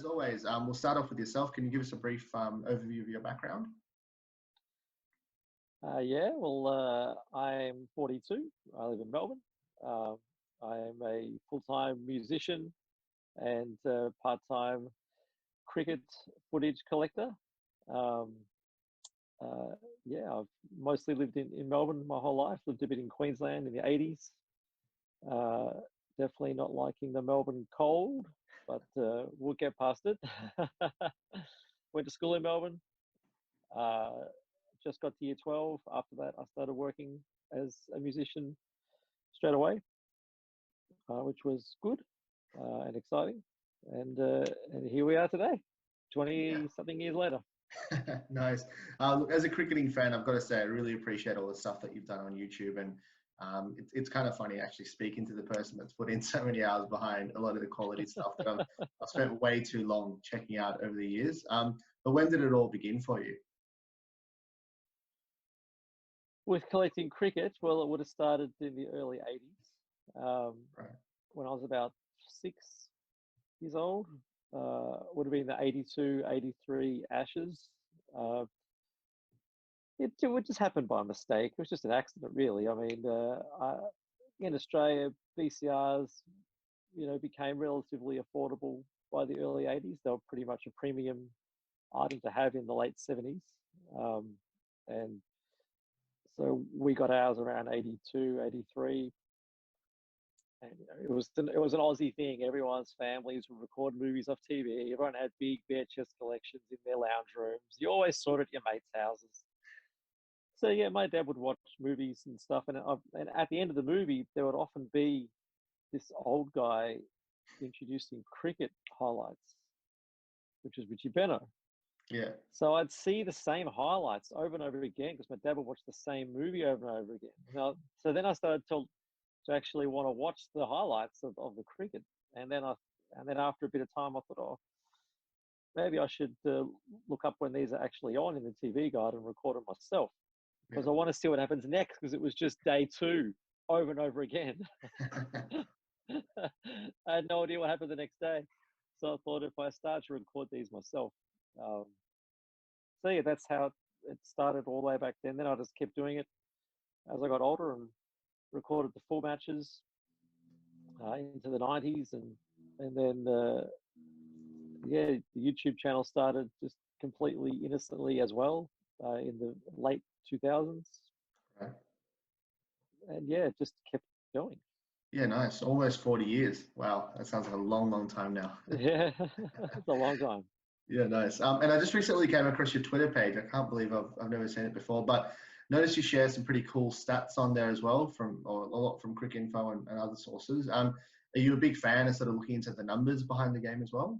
as always, we'll start off with yourself. Can you give us a brief overview of your background? Yeah, well, I'm 42. I live in Melbourne. I am a full-time musician and part-time cricket footage collector. Yeah, I've mostly lived in Melbourne my whole life. Lived a bit in Queensland in the 80s. Definitely not liking the Melbourne cold, but we'll get past it. Went to school in Melbourne. Just got to year 12. After that, I started working as a musician straight away, which was good and exciting. And here we are today, 20-something years later. Nice. Look, as a cricketing fan, I've got to say I really appreciate all the stuff that you've done on YouTube, and it's kind of funny actually speaking to the person that's put in so many hours behind a lot of the quality stuff that I've spent way too long checking out over the years. But when did it all begin for you? With collecting cricket, well, it would have started in the early 80s. Right. When I was about 6 years old. Would have been the 82, 83 Ashes. It would just happen by mistake. It was just an accident, really. I mean, in Australia, VCRs, became relatively affordable by the early 80s. They were pretty much a premium item to have in the late 70s. And so we got ours around 82, 83. And it was an Aussie thing. Everyone's families would record movies off TV. Everyone had big bare chest collections in their lounge rooms. You always saw it at your mates' houses. So yeah, my dad would watch movies and stuff, and at the end of the movie, there would often be this old guy introducing cricket highlights, which is Richie Benno. Yeah. So I'd see the same highlights over and over again because my dad would watch the same movie over and over again. So then I started to actually want to watch the highlights of the cricket, and then after a bit of time, I thought, oh, maybe I should look up when these are actually on in the TV guide and record them myself because I want to see what happens next. Because it was just day 2 over and over again. I had no idea what happened the next day, so I thought if I start to record these myself, so yeah, that's how it started all the way back then. Then I just kept doing it as I got older and recorded the full matches into the 90s, and then yeah, the YouTube channel started just completely innocently as well in the late 2000s. Right. And yeah, it just kept going. Yeah, nice. Almost 40 years. Wow, that sounds like a long, long time now. Yeah, it's a long time. Yeah, nice. And I just recently came across your Twitter page. I can't believe I've never seen it before, but notice you share some pretty cool stats on there as well, or a lot from Cricinfo and other sources. Are you a big fan of sort of looking into the numbers behind the game as well?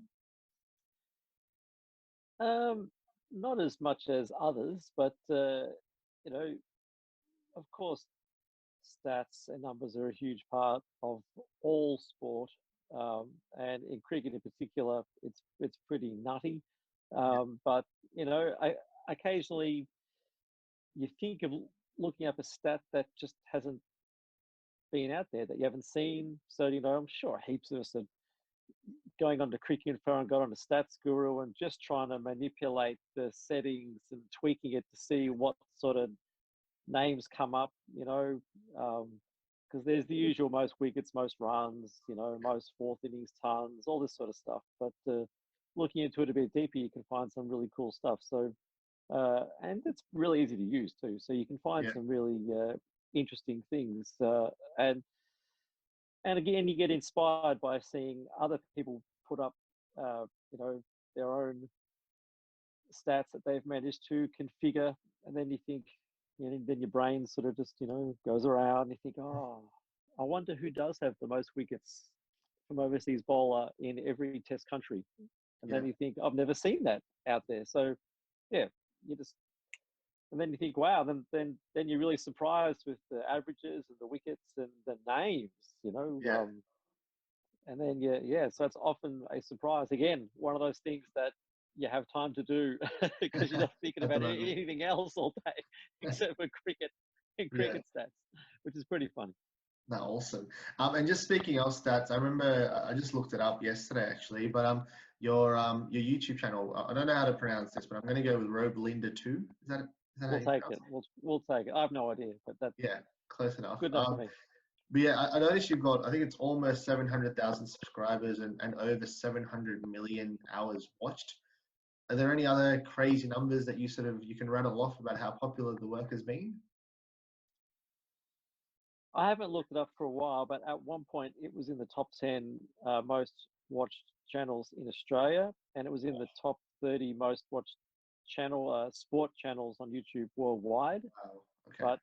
Not as much as others, but of course, stats and numbers are a huge part of all sport, and in cricket in particular, it's pretty nutty. But occasionally you think of looking up a stat that just hasn't been out there, that you haven't seen. So I'm sure heaps of us are going on to Cricinfo and got on to Stats Guru and just trying to manipulate the settings and tweaking it to see what sort of names come up, because there's the usual most wickets, most runs, most fourth innings tons, all this sort of stuff. But looking into it a bit deeper, you can find some really cool stuff. So, and it's really easy to use too. So you can find some really interesting things. And again, you get inspired by seeing other people put up, their own stats that they've managed to configure, and then you think, then your brain sort of just, goes around. And you think, oh, I wonder who does have the most wickets from overseas bowler in every Test country. And then you think, I've never seen that out there. So, yeah, and then you think, wow, then you're really surprised with the averages and the wickets and the names, and then so it's often a surprise. Again, one of those things that you have time to do because you're not thinking about anything else all day except for cricket and cricket stats, which is pretty funny. No, awesome. And just speaking of stats, I remember I just looked it up yesterday actually, but your YouTube channel. I don't know how to pronounce this, but I'm going to go with Robelinda2. Is that how We'll you take pronounce it. it? We'll take it. I have no idea, but that's Yeah, close enough. good enough for me. But yeah, I noticed you've got, I think it's almost 700,000 subscribers and over 700 million hours watched. Are there any other crazy numbers that you can rattle off about how popular the work has been? I haven't looked it up for a while, but at one point it was in the top 10 most watched channels in Australia, and it was in the top 30 most watched sport channels on YouTube worldwide. Wow. Okay. But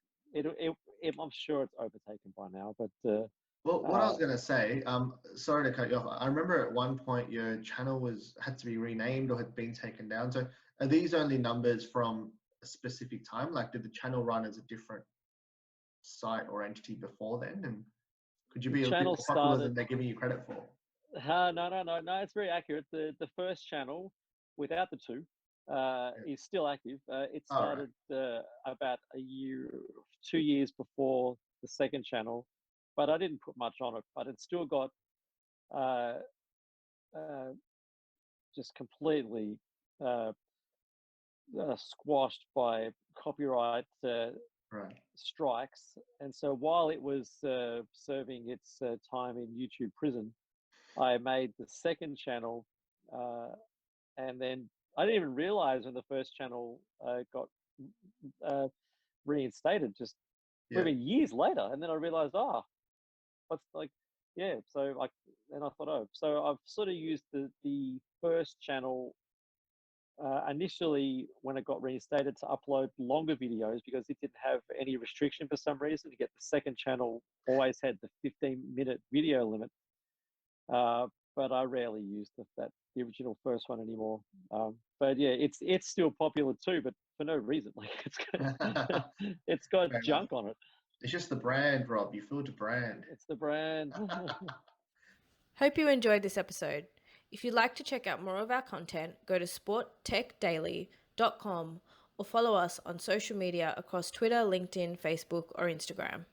I'm sure it's overtaken by now. But Well, what I was going to say, sorry to cut you off. I remember at one point your channel had to be renamed or had been taken down. So are these only numbers from a specific time? Like, did the channel run as a different site or entity before then? And could you the be a bit channel more popular started. than they're giving you credit for? No. It's very accurate. The first channel, without the two, Yeah. is still active. It All right. started about 2 years before the second channel, but I didn't put much on it. But it still got uh, uh, just completely uh, squashed by copyright Right. strikes. And so while it was serving its time in YouTube prison, I made the second channel, and then I didn't even realize when the first channel got reinstated. Just Yeah. maybe years later, and then I realized, what's like, yeah. So like, and I thought, so I've sort of used the first channel initially when it got reinstated to upload longer videos because it didn't have any restriction for some reason. To get the second channel always had the 15-minute video limit. But I rarely use the original first one anymore. But yeah, it's still popular too, but for no reason. Like it's got Fair enough. junk on it. It's just the brand, Rob. You filled the brand. It's the brand. Hope you enjoyed this episode. If you'd like to check out more of our content, go to sporttechdaily.com or follow us on social media across Twitter, LinkedIn, Facebook, or Instagram.